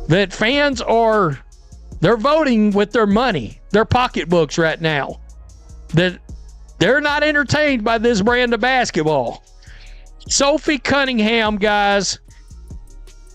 that fans they're voting with their money, their pocketbooks right now. That they're not entertained by this brand of basketball. Sophie Cunningham, guys,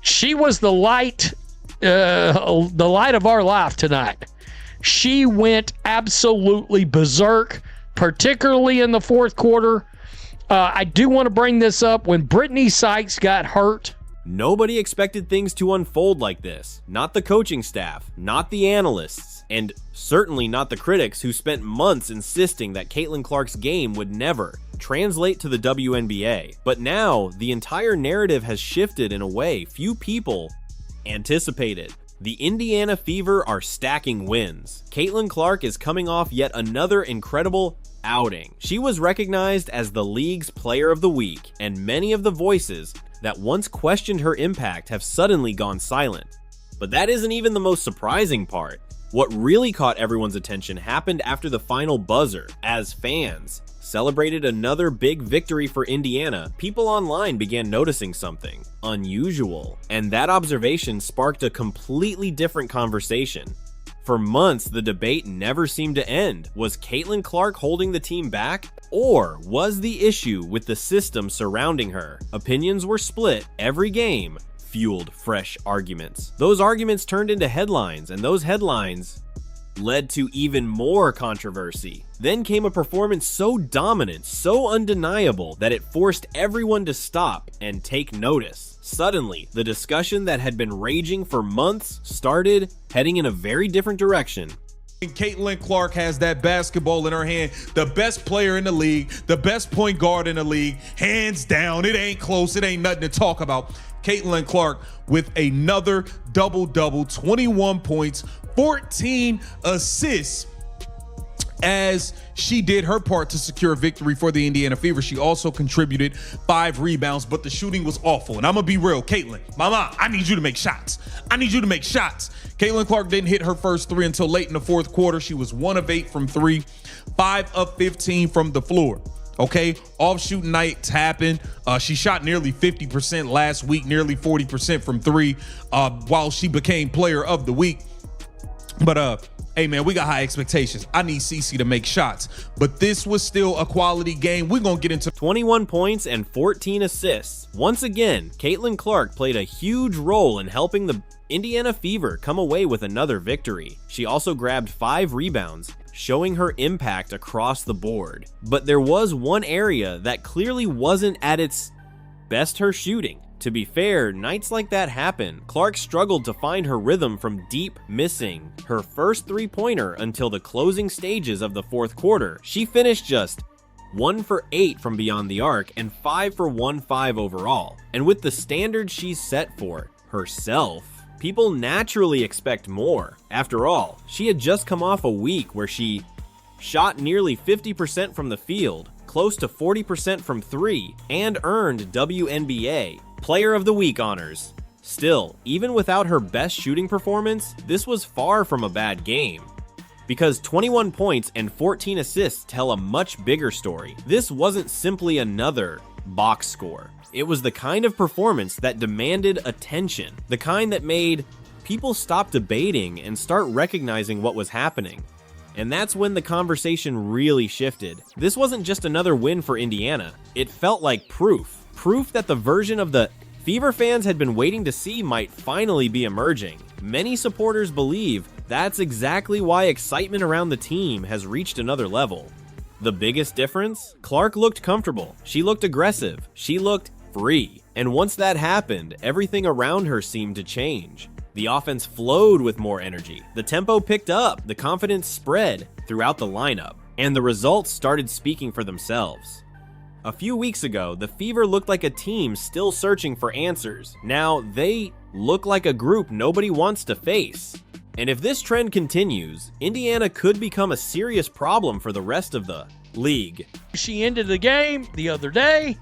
she was the light of our life tonight. She went absolutely berserk, particularly in the fourth quarter. I do want to bring this up. When Brittany Sykes got hurt, nobody expected things to unfold like this. Not the coaching staff, not the analysts, and certainly not the critics who spent months insisting that Caitlin Clark's game would never translate to the WNBA. But now, the entire narrative has shifted in a way few people anticipated. The Indiana Fever are stacking wins. Caitlin Clark is coming off yet another incredible outing. She was recognized as the league's player of the week, and many of the voices that once questioned her impact have suddenly gone silent. But that isn't even the most surprising part. What really caught everyone's attention happened after the final buzzer. As fans celebrated another big victory for Indiana, people online began noticing something unusual, and that observation sparked a completely different conversation. For months, the debate never seemed to end. Was Caitlin Clark holding the team back? Or was the issue with the system surrounding her? Opinions were split. Every game fueled fresh arguments. Those arguments turned into headlines, and those headlines led to even more controversy. Then came a performance so dominant, so undeniable, that it forced everyone to stop and take notice. Suddenly, the discussion that had been raging for months started heading in a very different direction. Caitlin Clark has that basketball in her hand, the best player in the league, the best point guard in the league, hands down. It ain't close. It ain't nothing to talk about. Caitlin Clark with another double-double, 21 points, 14 assists, as she did her part to secure a victory for the Indiana Fever. She also contributed 5 rebounds, but the shooting was awful. And I'm going to be real, Caitlin, mama, I need you to make shots. I need you to make shots. Caitlin Clark didn't hit her first 3 until late in the fourth quarter. She was 1 of 8 from 3, 5 of 15 from the floor. Okay, off shooting nights happen. She shot nearly 50% last week, nearly 40% from 3, while she became player of the week. But hey man, we got high expectations. I need Cece to make shots, but this was still a quality game. We're gonna get into 21 points and 14 assists. Once again, Caitlin Clark played a huge role in helping the Indiana Fever come away with another victory. She also grabbed 5 rebounds, showing her impact across the board. But there was one area that clearly wasn't at its best: her shooting. To be fair, nights like that happen. Clark struggled to find her rhythm from deep, missing her first 3-pointer until the closing stages of the fourth quarter. She finished just 1 for 8 from beyond the arc and 5 for 1-5 overall. And with the standards she's set for herself, people naturally expect more. After all, she had just come off a week where she shot nearly 50% from the field, close to 40% from 3, and earned WNBA Player of the Week honors. Still, even without her best shooting performance, this was far from a bad game, because 21 points and 14 assists tell a much bigger story. This wasn't simply another box score. It was the kind of performance that demanded attention, the kind that made people stop debating and start recognizing what was happening. And that's when the conversation really shifted. This wasn't just another win for Indiana. It felt like proof that the version of the Fever fans had been waiting to see might finally be emerging. Many supporters believe that's exactly why excitement around the team has reached another level. The biggest difference? Clark looked comfortable. She looked aggressive. She looked free. And once that happened, everything around her seemed to change. The offense flowed with more energy. The tempo picked up. The confidence spread throughout the lineup. And the results started speaking for themselves. A few weeks ago, the Fever looked like a team still searching for answers. Now, they look like a group nobody wants to face. And if this trend continues, Indiana could become a serious problem for the rest of the league. She ended the game the other day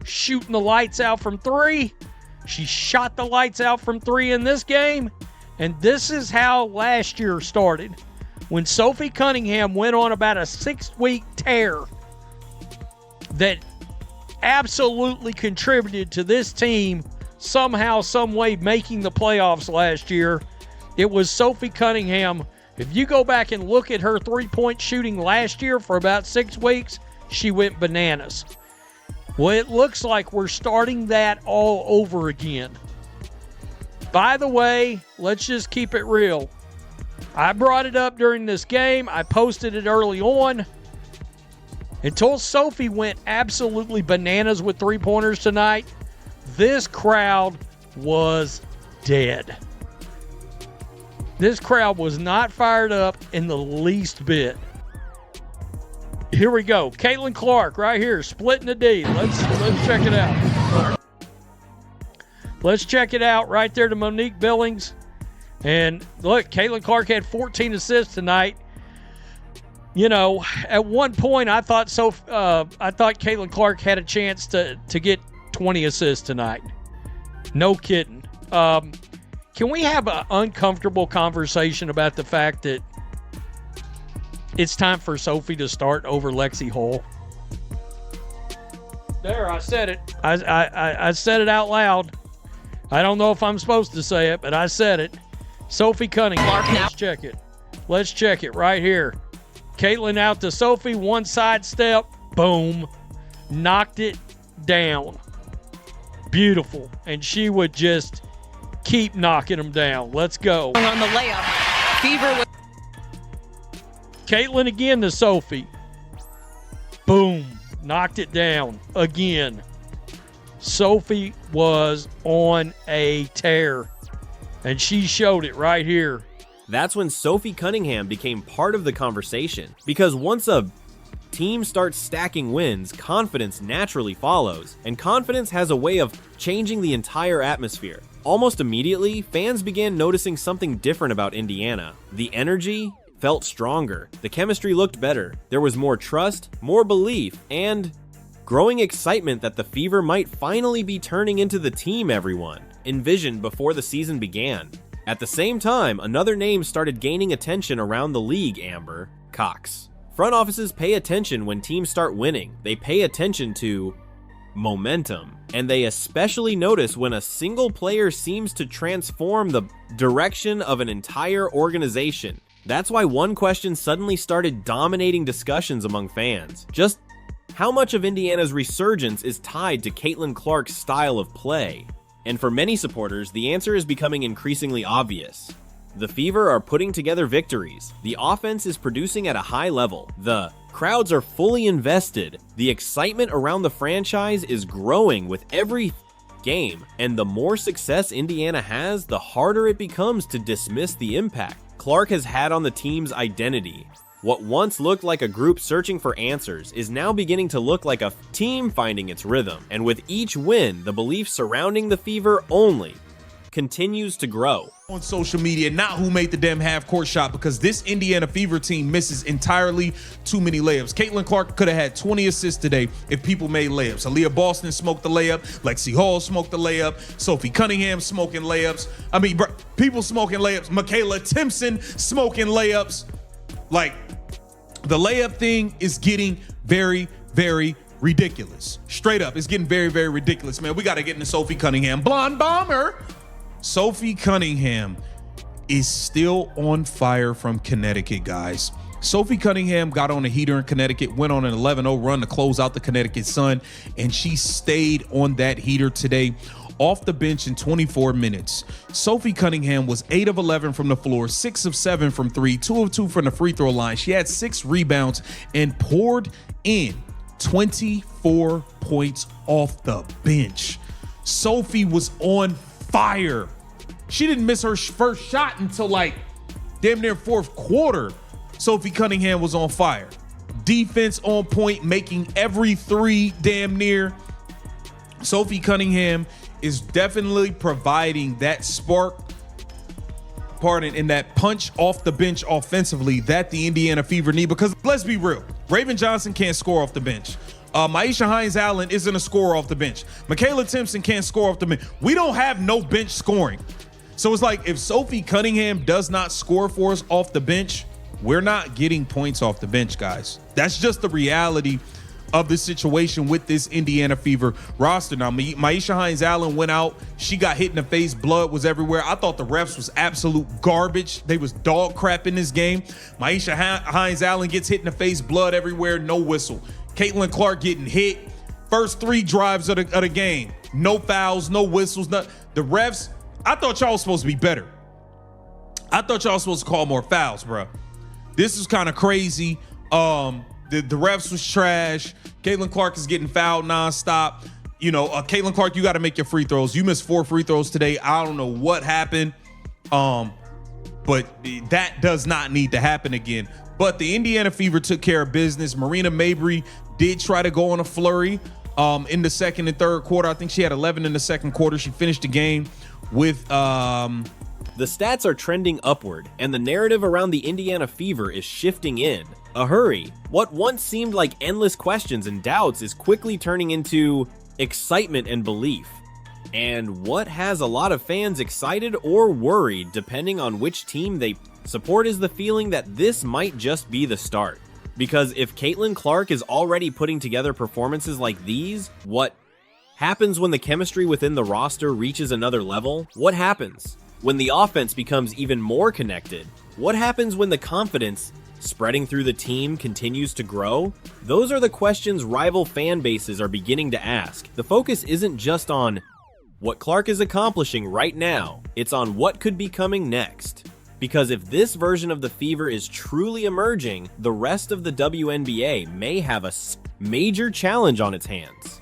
shooting the lights out from 3. She shot the lights out from 3 in this game. And this is how last year started, when Sophie Cunningham went on about a 6-week tear that absolutely contributed to this team somehow, some way making the playoffs last year, it was Sophie Cunningham. If you go back and look at her three-point shooting last year for about 6 weeks, she went bananas. Well, it looks like we're starting that all over again. By the way, let's just keep it real. I brought it up during this game. I posted it early on. Until Sophie went absolutely bananas with three-pointers tonight, this crowd was dead. This crowd was not fired up in the least bit. Here we go. Caitlin Clark right here, splitting the D. Let's check it out. Let's check it out right there to Monique Billings. And look, Caitlin Clark had 14 assists tonight. You know, at one point I thought Caitlin Clark had a chance to get 20 assists tonight. No kidding. Can we have an uncomfortable conversation about the fact that it's time for Sophie to start over Lexi Hull? There, I said it. I said it out loud. I don't know if I'm supposed to say it, but I said it. Sophie Cunningham. Let's check it. Let's check it right here. Caitlin out to Sophie. One side step. Boom. Knocked it down. Beautiful. And she would just keep knocking them down. Let's go. On the layup. Fever with Caitlin again to Sophie. Boom. Knocked it down again. Sophie was on a tear, and she showed it right here. That's when Sophie Cunningham became part of the conversation, because once a team starts stacking wins, confidence naturally follows, and confidence has a way of changing the entire atmosphere. Almost immediately, fans began noticing something different about Indiana. The energy felt stronger, the chemistry looked better, there was more trust, more belief, and growing excitement that the Fever might finally be turning into the team everyone envisioned before the season began. At the same time, another name started gaining attention around the league, Amber: Cox. Front offices pay attention when teams start winning. They pay attention to momentum, and they especially notice when a single player seems to transform the direction of an entire organization. That's why one question suddenly started dominating discussions among fans. Just how much of Indiana's resurgence is tied to Caitlin Clark's style of play? And for many supporters, the answer is becoming increasingly obvious. The Fever are putting together victories. The offense is producing at a high level. The crowds are fully invested. The excitement around the franchise is growing with every game. And the more success Indiana has, the harder it becomes to dismiss the impact Clark has had on the team's identity. What once looked like a group searching for answers is now beginning to look like a team finding its rhythm. And with each win, the belief surrounding the Fever only continues to grow. On social media, not who made the damn half-court shot, because this Indiana Fever team misses entirely too many layups. Caitlin Clark could have had 20 assists today if people made layups. Aaliyah Boston smoked the layup. Lexi Hall smoked the layup. Sophie Cunningham smoking layups. I mean, people smoking layups. Michaela Timpson smoking layups. Like, the layup thing is getting very, very ridiculous. Straight up, it's getting very, very ridiculous, man. We got to get into Sophie Cunningham. Blonde Bomber. Sophie Cunningham is still on fire from Connecticut, guys. Sophie Cunningham got on a heater in Connecticut, went on an 11-0 run to close out the Connecticut Sun, and she stayed on that heater today. Off the bench in 24 minutes. Sophie Cunningham was 8 of 11 from the floor, 6 of 7 from 3, 2 of 2 from the free throw line. She had 6 rebounds and poured in 24 points off the bench. Sophie was on fire. She didn't miss her first shot until like damn near fourth quarter. Sophie Cunningham was on fire. Defense on point, making every three damn near. Sophie Cunningham is definitely providing that spark, and that punch off the bench offensively that the Indiana Fever need, because let's be real, Raven Johnson can't score off the bench. Maisha Hines-Allen isn't a scorer off the bench. Michaela Timpson can't score off the bench. We don't have no bench scoring. So it's like, if Sophie Cunningham does not score for us off the bench, we're not getting points off the bench, guys. That's just the reality of the situation with this Indiana Fever roster. Now, Maisha Hines-Allen went out. She got hit in the face. Blood was everywhere. I thought the refs was absolute garbage. They was dog crap in this game. Maisha Hines-Allen gets hit in the face. Blood everywhere. No whistle. Caitlin Clark getting hit. First 3 drives of the game. No fouls, no whistles. The refs, I thought y'all was supposed to be better. I thought y'all was supposed to call more fouls, bro. This is kind of crazy. The refs was trash. Caitlin Clark is getting fouled nonstop. You know, Caitlin Clark, you got to make your free throws. You missed 4 free throws today. I don't know what happened, but that does not need to happen again. But the Indiana Fever took care of business. Marina Mabry did try to go on a flurry in the second and third quarter. I think she had 11 in the second quarter. She finished the game with The stats are trending upward, and the narrative around the Indiana Fever is shifting in a hurry. What once seemed like endless questions and doubts is quickly turning into excitement and belief. And what has a lot of fans excited or worried, depending on which team they support, is the feeling that this might just be the start. Because if Caitlin Clark is already putting together performances like these, what happens when the chemistry within the roster reaches another level? What happens when the offense becomes even more connected? What happens when the confidence spreading through the team continues to grow? Those are the questions rival fan bases are beginning to ask. The focus isn't just on what Clark is accomplishing right now, it's on what could be coming next. Because if this version of the Fever is truly emerging, the rest of the WNBA may have a major challenge on its hands.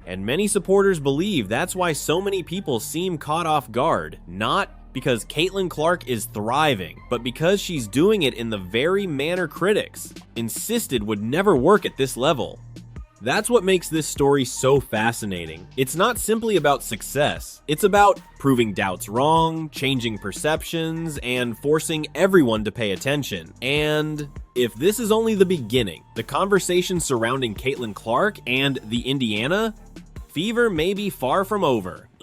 And many supporters believe that's why so many people seem caught off guard, not because Caitlin Clark is thriving, but because she's doing it in the very manner critics insisted would never work at this level. That's what makes this story so fascinating. It's not simply about success, it's about proving doubts wrong, changing perceptions, and forcing everyone to pay attention. And if this is only the beginning, the conversation surrounding Caitlin Clark and the Indiana Fever may be far from over.